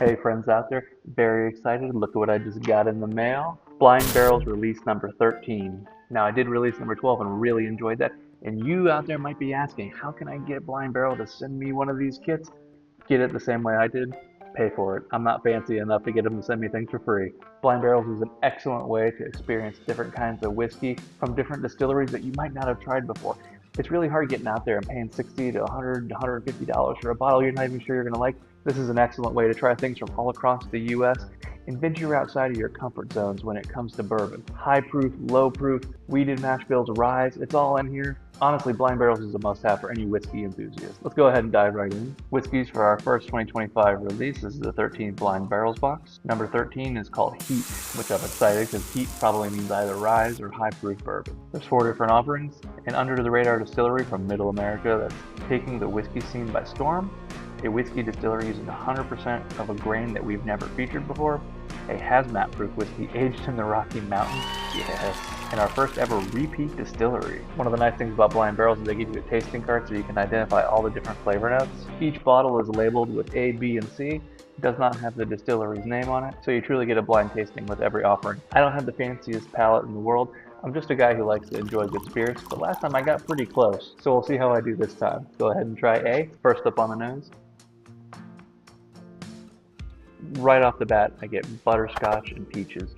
Hey friends out there, very excited. Look at what I just got in the mail. Blind Barrel's release number 13. Now I did release number 12 and really enjoyed that. And you out there might be asking, how can I get Blind Barrel to send me one of these kits? Get it the same way I did, pay for it. I'm not fancy enough to get them to send me things for free. Blind Barrels is an excellent way to experience different kinds of whiskey from different distilleries that you might not have tried before. It's really hard getting out there and paying $60 to $100 to $150 for a bottle you're not even sure you're going to like. This is an excellent way to try things from all across the US and venture outside of your comfort zones when it comes to bourbon. High proof, low proof, wheated mash bills, rye, it's all in here. Honestly, Blind Barrels is a must-have for any whiskey enthusiast. Let's go ahead and dive right in. Whiskeys for our first 2025 release. This is the 13 Blind Barrels box. Number 13 is called Heat, which I'm excited because heat probably means either rye or high-proof bourbon. There's 4 different offerings. An under-the-radar distillery from Middle America that's taking the whiskey scene by storm. A whiskey distillery using 100% of a grain that we've never featured before. A hazmat-proof whiskey aged in the Rocky Mountains. Yes. And our first ever repeat distillery. One of the nice things about Blind Barrels is they give you a tasting card so you can identify all the different flavor notes. Each bottle is labeled with A, B, and C. It does not have the distillery's name on it, so you truly get a blind tasting with every offering. I don't have the fanciest palate in the world. I'm just a guy who likes to enjoy good spirits, but last time I got pretty close, so we'll see how I do this time. Go ahead and try A. First up on the nose. Right off the bat, I get butterscotch and peaches.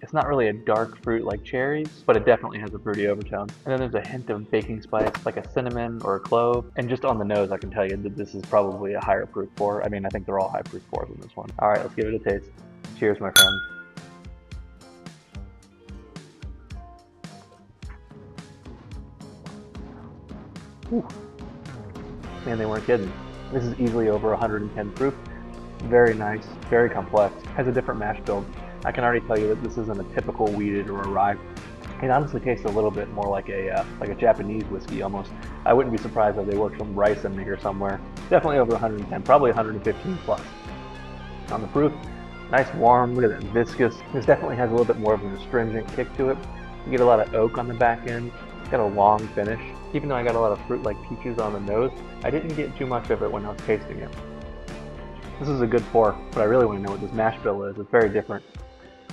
It's not really a dark fruit like cherries, but it definitely has a fruity overtone. And then there's a hint of baking spice, like a cinnamon or a clove. And just on the nose, I can tell you that this is probably a higher proof pour. I mean, I think they're all high proof pours in this one. All right, let's give it a taste. Cheers, my friends. Whew. Man, they weren't kidding. This is easily over 110 proof. Very nice, very complex. Has a different mash build. I can already tell you that this isn't a typical wheated or a rye. It honestly tastes a little bit more like a Japanese whiskey almost. I wouldn't be surprised if they worked some rice in here somewhere. Definitely over 110, probably 115 plus. On the proof, nice warm, look at that, viscous. This definitely has a little bit more of an astringent kick to it. You get a lot of oak on the back end. It's got a long finish. Even though I got a lot of fruit like peaches on the nose, I didn't get too much of it when I was tasting it. This is a good pour, but I really want to know what this mash bill is. It's very different.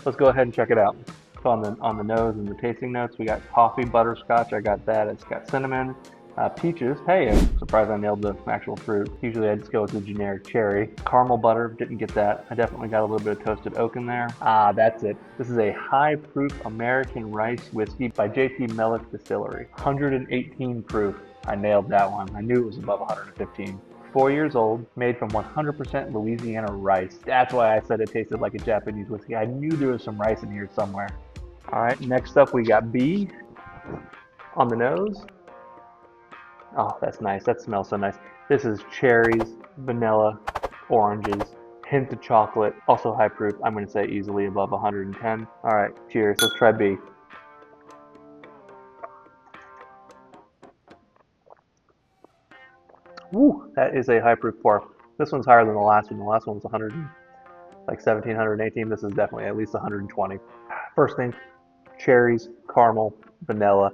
Let's go ahead and check it out. So on the nose and the tasting notes, we got coffee, butterscotch. I got that. It's got cinnamon, peaches. Hey, I'm surprised I nailed the actual fruit. Usually I just go with the generic cherry. Caramel butter, didn't get that. I definitely got a little bit of toasted oak in there. Ah, that's it. This is a high proof American rice whiskey by J.T. Mellick Distillery. 118 proof. I nailed that one. I knew it was above 115. 4 years old, made from 100% Louisiana rice. That's why I said it tasted like a Japanese whiskey. I knew there was some rice in here somewhere. All right, next up we got B on the nose. Oh, that's nice. That smells so nice. This is cherries, vanilla, oranges, hint of chocolate, also high proof. I'm going to say easily above 110. All right, cheers. Let's try B. Woo, that is a high proof pour. This one's higher than the last one. The last one was 100, like 17, 118. This is definitely at least 120. First thing, cherries, caramel, vanilla.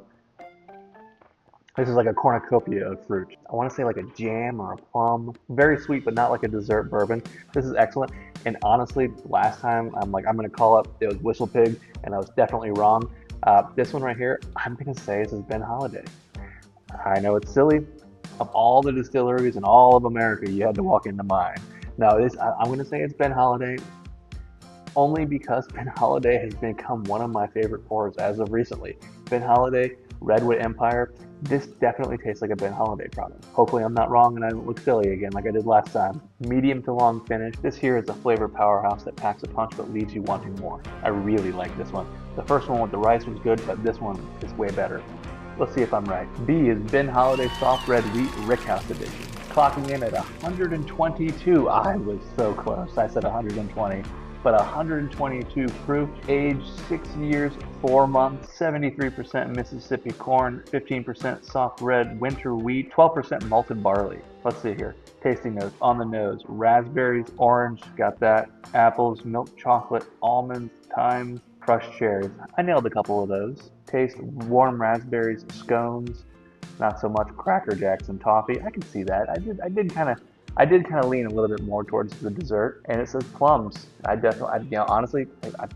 This is like a cornucopia of fruit. I want to say like a jam or a plum. Very sweet, but not like a dessert bourbon. This is excellent. And honestly, last time, I'm going to call up, it was Whistle Pig, and I was definitely wrong. This one right here, I'm going to say this is Ben Holiday. I know it's silly. Of all the distilleries in all of America, you had to walk into mine. Now, I'm going to say it's Ben Holiday, only because Ben Holiday has become one of my favorite pours as of recently. Ben Holiday, Redwood Empire, this definitely tastes like a Ben Holiday product. Hopefully I'm not wrong and I don't look silly again like I did last time. Medium to long finish. This here is a flavor powerhouse that packs a punch but leaves you wanting more. I really like this one. The first one with the rice was good, but this one is way better. Let's see if I'm right. B is Ben Holiday Soft Red Wheat Rickhouse Edition. Clocking in at 122. I was so close. I said 120. But 122 proof, aged 6 years, 4 months, 73% Mississippi corn, 15% soft red winter wheat, 12% malted barley. Let's see here. Tasting notes on the nose. Raspberries, orange, got that. Apples, milk chocolate, almonds, thyme, crushed cherries. I nailed a couple of those. Taste warm raspberries, scones, not so much Cracker Jacks and toffee. I can see that. I did kind of I did kind of lean a little bit more towards the dessert, and it says plums. I definitely, honestly,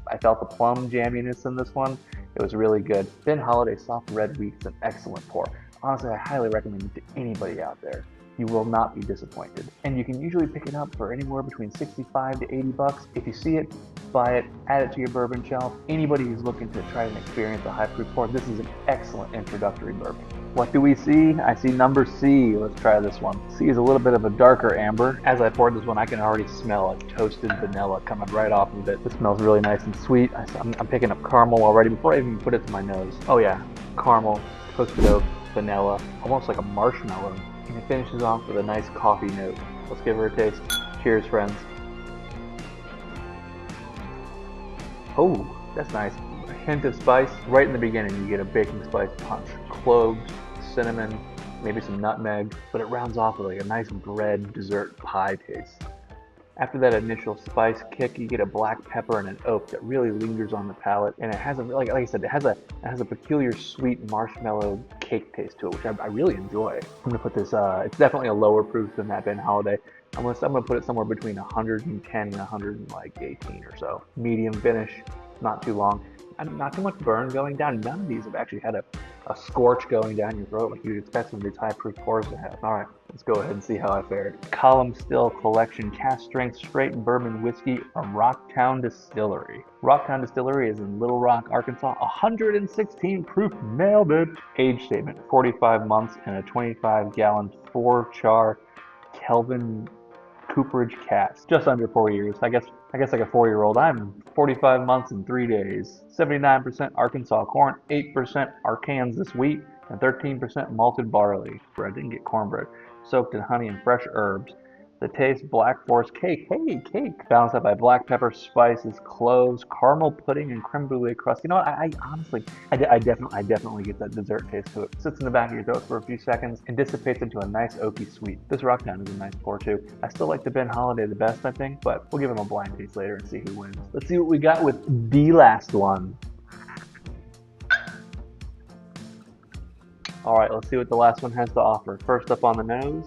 I felt the plum jamminess in this one. It was really good. Ben Holiday soft red wheat is an excellent pour. Honestly, I highly recommend it to anybody out there. You will not be disappointed. And you can usually pick it up for anywhere between 65 to 80 bucks. If you see it, buy it, add it to your bourbon shelf. Anybody who's looking to try and experience a high proof pour, this is an excellent introductory bourbon. What do we see? I see number C. Let's try this one. C is a little bit of a darker amber. As I poured this one, I can already smell a toasted vanilla coming right off of it. This smells really nice and sweet. I'm picking up caramel already before I even put it to my nose. Oh yeah, caramel, toasted oak, vanilla, almost like a marshmallow. And it finishes off with a nice coffee note. Let's give her a taste. Cheers, friends. Oh, that's nice. A hint of spice. Right in the beginning, you get a baking spice punch. Cloves, cinnamon, maybe some nutmeg, but it rounds off with like a nice bread dessert pie taste. After that initial spice kick, you get a black pepper and an oak that really lingers on the palate, and it has a like I said, it has a peculiar sweet marshmallow cake taste to it, which I really enjoy. I'm gonna put this. It's definitely a lower proof than that Ben Holiday. I'm gonna put it somewhere between 110 and 118 or so. Medium finish, not too long. Not too much burn going down. None of these have actually had a scorch going down your throat like you'd expect some of these high proof pours to have. All right, let's go ahead and see how I fared. Column Still Collection Cast Strength Straight Bourbon Whiskey from Rocktown Distillery. Rocktown Distillery is in Little Rock, Arkansas. 116 proof, nailed it. Age statement: 45 months in a 25-gallon 4-char Kelvin cooperage cask. Just under 4 years. I guess like a 4-year-old. I'm 45 months and 3 days. 79% Arkansas corn, 8% Arkansas wheat, and 13% malted barley. I didn't get cornbread. Soaked in honey and fresh herbs. The taste: Black Forest cake. Hey, cake! Balanced out by black pepper, spices, cloves, caramel pudding, and creme brulee crust. You know what? I honestly, I definitely get that dessert taste to it. Sits in the back of your throat for a few seconds and dissipates into a nice oaky sweet. This Rocktown is a nice pour too. I still like the Ben Holiday the best, I think, but we'll give him a blind taste later and see who wins. Let's see what we got with the last one. All right, let's see what the last one has to offer. First up on the nose,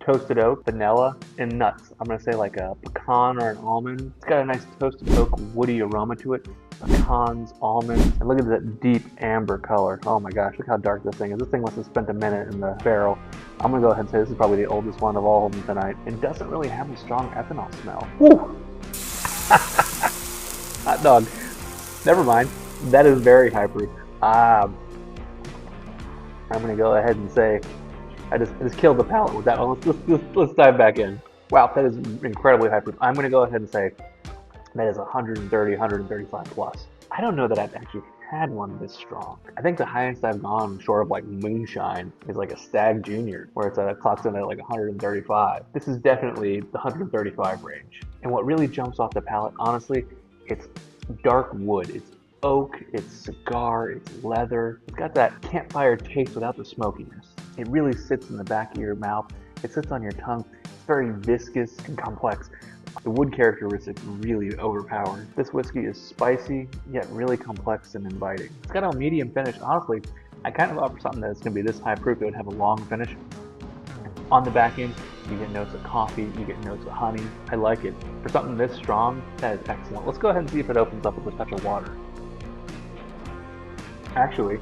toasted oak, vanilla, and nuts. I'm gonna say like a pecan or an almond. It's got a nice toasted oak woody aroma to it. Pecans, almonds, and look at that deep amber color. Oh my gosh, look how dark this thing is. This thing must have spent a minute in the barrel. I'm gonna go ahead and say this is probably the oldest one of all of them tonight. It doesn't really have a strong ethanol smell. Woo! Hot dog. Never mind. That is very high proof. I'm gonna go ahead and say I just killed the palate with that one. Let's dive back in. Wow, that is incredibly high proof. I'm going to go ahead and say that is 130, 135 plus. I don't know that I've actually had one this strong. I think the highest I've gone short of like moonshine is like a Stag Junior, where it's clocks in at like 135. This is definitely the 135 range. And what really jumps off the palate, honestly, it's dark wood. It's oak, it's cigar, it's leather. It's got that campfire taste without the smokiness. It really sits in the back of your mouth. It sits on your tongue. It's very viscous and complex. The wood characteristics really overpower. This whiskey is spicy, yet really complex and inviting. It's got a medium finish. Honestly, I kind of offer something that's going to be this high proof. It would have a long finish. On the back end, you get notes of coffee, you get notes of honey. I like it. For something this strong, that is excellent. Let's go ahead and see if it opens up with a touch of water. Actually,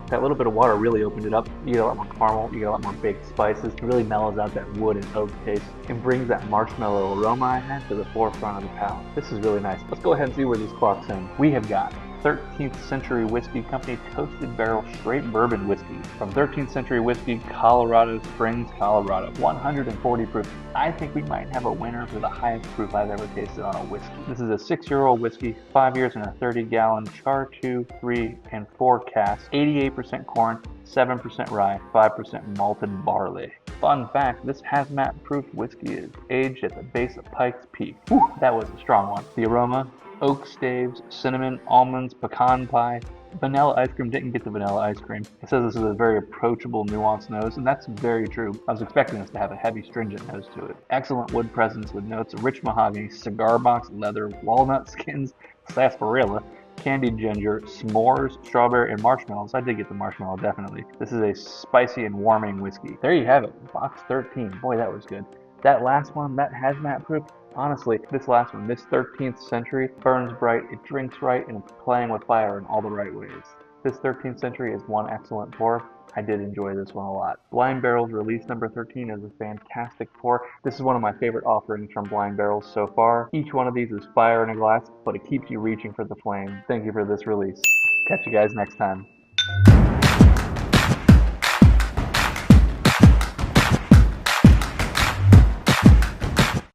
that little bit of water really opened it up. You get a lot more caramel, you get a lot more baked spices. It really mellows out that wood and oak taste and brings that marshmallow aroma I had to the forefront of the palate. This is really nice. Let's go ahead and see where this clocks in. We have got 13th Century Whiskey Company Toasted Barrel Straight Bourbon Whiskey from 13th Century Whiskey, Colorado Springs, Colorado. 140 proof. I think we might have a winner for the highest proof I've ever tasted on a whiskey. This is a 6-year-old whiskey, 5 years in a 30-gallon char 2, 3, and 4 cask, 88% corn, 7% rye, 5% malted barley. Fun fact, this hazmat-proof whiskey is aged at the base of Pikes Peak. Whew, that was a strong one. The aroma: oak staves, cinnamon, almonds, pecan pie, vanilla ice cream. Didn't get the vanilla ice cream. It says this is a very approachable, nuanced nose, and that's very true. I was expecting this to have a heavy, stringent nose to it. Excellent wood presence with notes of rich mahogany, cigar box leather, walnut skins, sarsaparilla, candied ginger, s'mores, strawberry, and marshmallows. I did get the marshmallow, definitely. This is a spicy and warming whiskey. There you have it, box 13. Boy, that was good. That last one, that hazmat proof, honestly, this last one, this 13th century, burns bright, it drinks right, and it's playing with fire in all the right ways. This 13th century is one excellent pour. I did enjoy this one a lot. Blind Barrel's release number 13 is a fantastic pour. This is one of my favorite offerings from Blind Barrels so far. Each one of these is fire in a glass, but it keeps you reaching for the flame. Thank you for this release. Catch you guys next time.